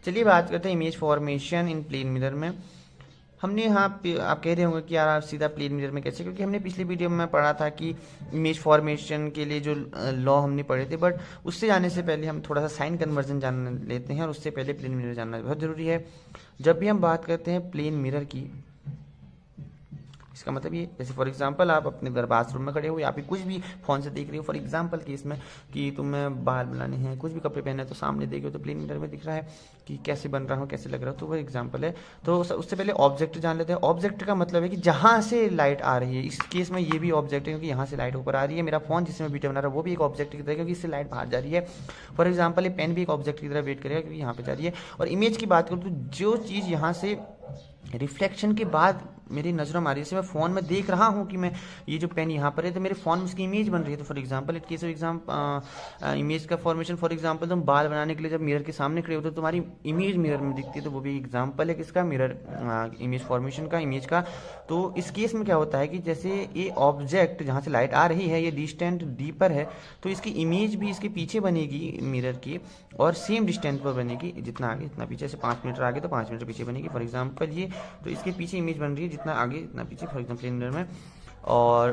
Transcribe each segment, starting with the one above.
चलिए बात करते हैं image formation in plane mirror में। हमने यहाँ पे आप कह रहे होंगे कि यार आप सीधा प्लेन मिरर में कैसे, क्योंकि हमने पिछले वीडियो में पढ़ा था कि इमेज फॉर्मेशन के लिए जो लॉ हमने पढ़े थे, बट उससे जाने से पहले हम थोड़ा सा साइन कन्वर्जन जान लेते हैं और उससे पहले प्लेन मिरर जानना बहुत ज़रूरी है। जब भी हम बात करते हैं प्लेन मिरर की, इसका मतलब ये, जैसे फॉर एग्जांपल आप अपने घर बाथरूम में खड़े हो या फिर कुछ भी फोन से देख रहे हो, फॉर एग्जांपल केस में कि तुम्हें बाल बनाने हैं, कुछ भी कपड़े पहने हैं, तो सामने देख रहे हो तो प्लेन मिरर में दिख रहा है कि कैसे बन रहा हो, कैसे लग रहा हो, तो वो एग्जांपल है। तो उससे पहले ऑब्जेक्ट जान लेते हैं। ऑब्जेक्ट का मतलब है कि जहाँ से लाइट आ रही है, इस केस में ये भी ऑब्जेक्ट है क्योंकि यहाँ से लाइट ऊपर आ रही है। मेरा फोन जिसमें वीडियो बना रहा है वो भी एक ऑब्जेक्ट की तरह, क्योंकि इससे लाइट बाहर जा रही है। फॉर एग्जाम्पल ये पेन भी एक ऑब्जेक्ट की तरह वेट करेगा क्योंकि यहाँ पे जा रही है। और इमेज की बात करूँ तो जो चीज़ यहाँ से रिफ्लेक्शन के बाद मेरी नज़रों में आ रही है, जैसे मैं फ़ोन में देख रहा हूँ कि मैं ये जो पेन यहाँ पर है तो मेरे फ़ोन में उसकी इमेज बन रही है। तो for example it case of image का फॉर्मेशन, फॉर एग्जांपल तुम बाल बनाने के लिए जब मिरर के सामने खड़े होते हो तो तुम्हारी इमेज मिरर में दिखती है, तो वो भी एग्जांपल है किसका, मिरर इमेज फॉर्मेशन का, इमेज का। तो इस केस में क्या होता है कि जैसे ये ऑब्जेक्ट जहाँ से लाइट आ रही है ये डिस्टेंट डीपर है, तो इसकी इमेज भी इसके पीछे बनेगी मिरर की, और सेम डिस्टेंस पर बनेगी, जितना आगे इतना पीछे। से 5 मीटर आगे तो 5 मीटर पीछे बनेगी, फॉर एग्जांपल ये। तो इसके पीछे इमेज बन रही है, जितना आगे इतना पीछे, फॉर एग्जांपल मिरर में। और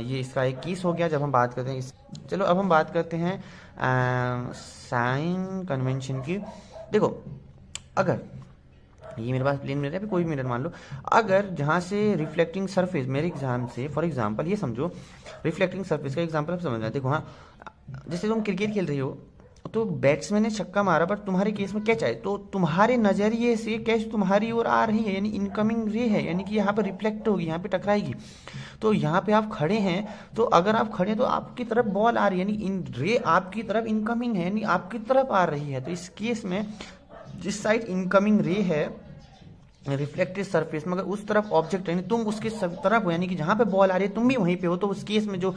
ये इसका एक केस हो गया जब हम बात करते हैं चलो अब हम बात करते हैं साइन कन्वेंशन की। देखो, अगर ये मेरे पास प्लेन मिरर है, कोई भी मिरर मान लो, अगर जहाँ से रिफ्लेक्टिंग सरफेस मेरे एग्जाम से, फॉर एग्जांपल ये समझो रिफ्लेक्टिंग सरफेस का एग्जांपल आप समझ रहे हैं। देखो हाँ, जैसे तुम क्रिकेट खेल रही हो तो बैट्समैन ने छक्का मारा, बट तुम्हारे केस में कैच आए, तो तुम्हारे नजरिए से कैच तुम्हारी ओर आ रही है, यानी इनकमिंग रे है, यानी कि यहाँ पर रिफ्लेक्ट होगी, यहाँ पे टकराएगी। तो यहाँ पे आप खड़े हैं, तो अगर आप खड़े हैं तो आपकी तरफ बॉल आ रही है, यानी इन रे आपकी तरफ इनकमिंग है, यानी आपकी तरफ आ रही है। तो इस केस में जिस साइड इनकमिंग रे है रिफ्लेक्टेड सरफेस में, अगर उस तरफ ऑब्जेक्ट है, तुम उसके सब तरफ हो, यानी कि जहाँ पे बॉल आ रही है तुम भी वहीं पे हो, तो उस केस में जो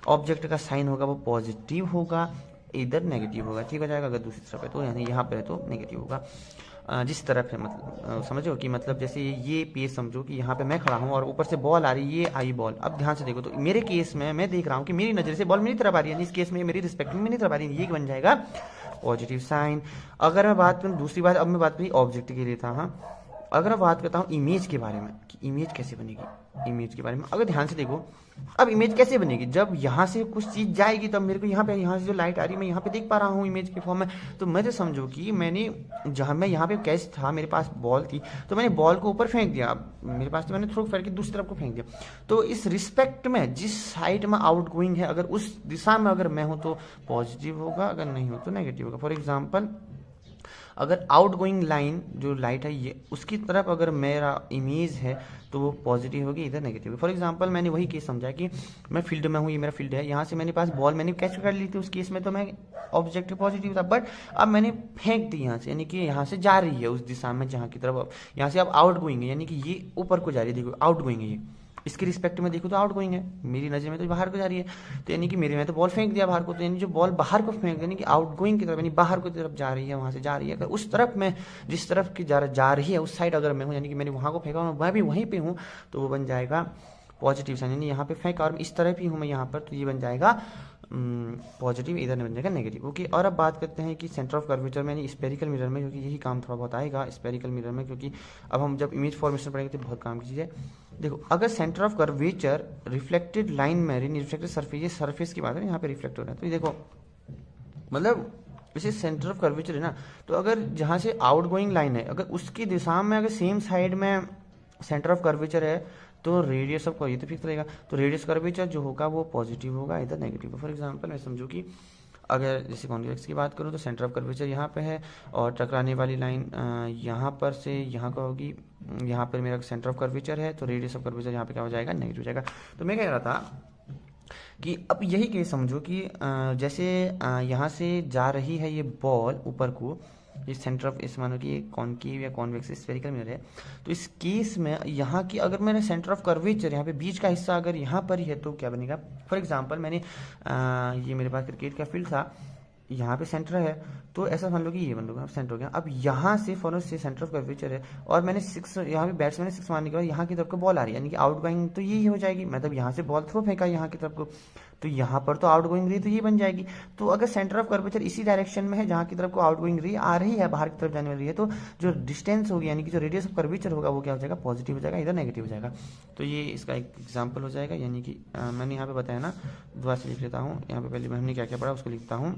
ऑब्जेक्ट का साइन होगा वो पॉजिटिव होगा, इधर नेगेटिव होगा। ठीक हो जाएगा। अगर दूसरी तरफ है तो, यानी यहाँ पर है तो नेगेटिव होगा। जिस तरफ है, मतलब समझो कि मतलब जैसे ये पेज समझो कि यहाँ पे मैं खड़ा हूँ और ऊपर से बॉल आ रही है, ये आई बॉल। अब ध्यान से देखो, तो मेरे केस में मैं देख रहा हूँ कि मेरी नज़र से बॉल मेरी तरफ आ रही है, इस केस में मेरी रिस्पेक्ट में मेरी तरफ आ रही है, ये बन जाएगा पॉजिटिव साइन। अगर मैं बात करूँ दूसरी बात, अब मैं बात करी ऑब्जेक्ट के लिए था, हाँ। अगर मैं बात करता हूँ इमेज के बारे में कि इमेज कैसे बनेगी, इमेज के बारे में अगर ध्यान से देखो, अब इमेज कैसे बनेगी, जब यहाँ से कुछ चीज़ जाएगी तब मेरे को यहाँ से जो लाइट आ रही है मैं यहाँ पे देख पा रहा हूँ इमेज के फॉर्म में। तो मैं तो समझो कि मैंने जहाँ मैं यहाँ पे कैच था, मेरे पास बॉल थी, तो मैंने बॉल को ऊपर फेंक दिया, अब मेरे पास तो मैंने थ्रो फेंक के दूसरी तरफ को फेंक दिया। तो इस रिस्पेक्ट में जिस साइड में आउट गोइंग है, अगर उस दिशा में अगर मैं हूँ तो पॉजिटिव होगा, अगर नहीं हो तो नेगेटिव होगा। फॉर एग्जाम्पल अगर आउट गोइंग लाइन जो लाइट है ये उसकी तरफ अगर मेरा इमेज है तो वो पॉजिटिव होगी, इधर नेगेटिव होगी। फॉर एग्जांपल मैंने वही केस समझा कि मैं फील्ड में हूँ, ये मेरा फील्ड है, यहाँ से मेरे पास बॉल मैंने कैच कर ली थी, उस केस में तो मैं ऑब्जेक्टिव पॉजिटिव था, बट अब मैंने फेंक दी यहाँ से, यानी कि यहाँ से जा रही है उस दिशा में जहाँ की तरफ, यहाँ से अब आउट गोइंग है, यानी कि ये ऊपर को जा रही है, देखो आउट गोइंग है ये, इसके रिस्पेक्ट में देखो तो आउट गोइंग है, मेरी नज़र में तो बाहर को जा रही है। तो यानी कि मेरे में तो बॉल फेंक दिया बाहर को, तो यानी जो बॉल बाहर को फेंक, यानी कि आउट गोइंग की तरफ, यानी बाहर की तरफ जा रही है, वहाँ से जा रही है। अगर उस तरफ में जिस तरफ की जा रही है उस साइड अगर मैं हूँ, यानी कि मैंने वहाँ को फेंका, मैं भी वहीं पे हूँ, तो वो बन जाएगा पॉजिटिव साइन, यानी यहाँ पे फेंका और इस तरफ ही हूँ मैं यहाँ पर, तो ये बन जाएगा पॉजिटिव, इधर नहीं बन जाएगा नेगेटिव। ओके, और अब बात करते हैं कि सेंटर ऑफ कर्वेचर में, स्पेरिकल मिरर में, क्योंकि यही काम थोड़ा बहुत आएगा स्पेरिकल मिरर में, क्योंकि अब हम जब इमेज फॉर्मेशन पढ़ेंगे तो बहुत काम की चीज़ है। देखो, अगर centre of curvature reflected line में, रिफ्लेक्टेड सरफेस, ये सरफेस की बात है, यहाँ पे रिफ्लेक्ट हो रहा है, तो ये देखो मतलब जैसे सेंटर ऑफ कर्वेचर है ना, तो अगर जहाँ से आउट गोइंग लाइन है, अगर उसकी दिशा में अगर सेम साइड में सेंटर ऑफ कर्वेचर है तो रेडियस ऑफ ये तो फिक्स रहेगा, तो रेडियस कर्वेचर जो होगा वो पॉजिटिव होगा, इधर नेगेटिव। फॉर एग्जांपल मैं समझू कि अगर जैसे कॉन्वेक्स की बात करूँ तो सेंटर ऑफ कर्वेचर यहाँ पे है और टकराने वाली लाइन यहाँ पर से यहाँ का होगी, यहाँ पर मेरा सेंटर ऑफ कर्वेचर है, तो रेडियस ऑफ कर्वेचर यहाँ पे क्या हो जाएगा, नेगेटिव हो जाएगा। तो मैं कह रहा था कि अब यही केस समझो कि जैसे यहाँ से जा रही है ये बॉल ऊपर को, ये सेंटर ऑफ, इस मानो कि ये कॉनकेव या कॉन्वेक्स स्फेरिकल मिरर है, तो इस केस में यहाँ की अगर मैंने सेंटर ऑफ कर्वेचर यहाँ पे बीच का हिस्सा अगर यहाँ पर ही है तो क्या बनेगा। फॉर एग्जांपल मैंने ये मेरे पास क्रिकेट का फील्ड था, यहाँ पे सेंटर है, तो ऐसा मान लो कि ये बन लो सेंटर हो गया। अब यहाँ से फॉर से सेंटर ऑफ कर्वेचर है और मैंने सिक्स, यहाँ पे बैट्समैन ने 6 मारने के बाद यहाँ की तरफ को बॉल आ रही है, यानी कि आउट गोइंग तो यही हो जाएगी, मतलब यहाँ से बॉल थ्रो फेंका यहाँ की तरफ को, तो यहाँ पर तो आउटगोइंग रे तो ये बन जाएगी। तो अगर सेंटर ऑफ कर्वेचर इसी डायरेक्शन में है जहाँ की तरफ को आउटगोइंग रे आ रही है, बाहर की तरफ जाने वाली है, तो जो डिस्टेंस होगी यानी कि जो रेडियस ऑफ कर्वेचर होगा वो क्या हो जाएगा, पॉजिटिव हो जाएगा, इधर नेगेटिव हो जाएगा। तो ये इसका एक एग्जाम्पल हो जाएगा। यानी कि मैंने यहाँ पे बताया ना, दोबारा से लिख लेता हूँ। यहाँ पे पहले हमने क्या क्या पढ़ा उसको लिखता हूँ।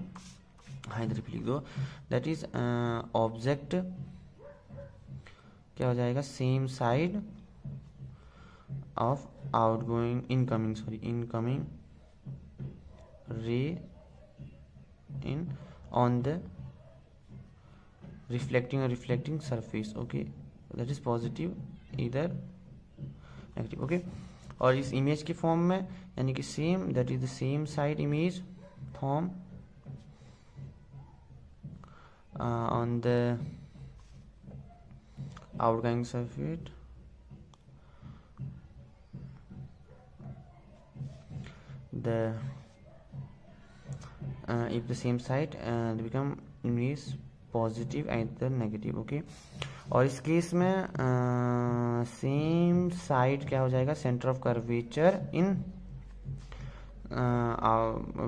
हाँ इधर भी लिख दो। दैट इज ऑब्जेक्ट क्या हो जाएगा, same side of outgoing incoming ray in on the reflecting surface. Okay, that is positive, इधर नेगेटिव। ओके, और इस इमेज के फॉर्म में यानी कि same, that is the same side image form on the outgoing surface if the same side they become image positive either negative। Okay, और इस case में सेम साइड क्या हो जाएगा, centre of curvature in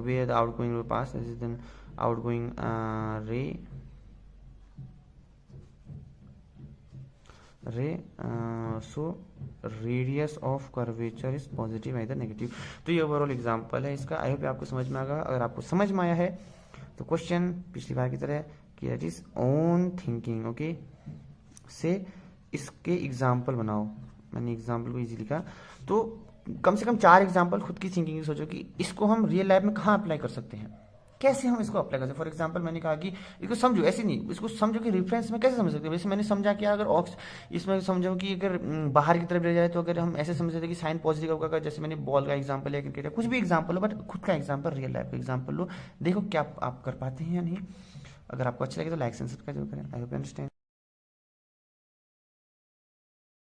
where the outgoing will pass, this is then outgoing रे so radius of curvature is positive either negative. तो ये overall example है इसका। आई होप आपको समझ में आएगा। अगर आपको समझ में आया है तो क्वेश्चन पिछली बार की तरह कि that is own thinking, okay, से इसके एग्जांपल बनाओ। मैंने एग्जांपल को इजी लिखा, तो कम से कम 4 एग्जांपल खुद की थिंकिंग सोचो कि इसको हम रियल लाइफ में कहाँ अप्लाई कर सकते हैं, कैसे हम इसको अप्लाई कर सकते हैं। फॉर एग्जांपल मैंने कहा कि इसको समझो, ऐसे नहीं, इसको समझो कि रेफरेंस में कैसे समझ सकते हैं। वैसे मैंने समझा कि अगर इसमें समझो कि अगर बाहर की तरफ ले जाए तो अगर हम ऐसे समझ सकते हैं कि साइन पॉजिटिव होगा, जैसे मैंने बॉल का एग्जांपल है, क्रिकेट है, कुछ भी एग्जांपल हो, बट खुद का एग्जांपल, रियल लाइफ का एग्जांपल लो, देखो क्या आप कर पाते हैं या नहीं। अगर आपको अच्छा लगे तो लाइक एंड सब्सक्राइब करें। I hope you understand.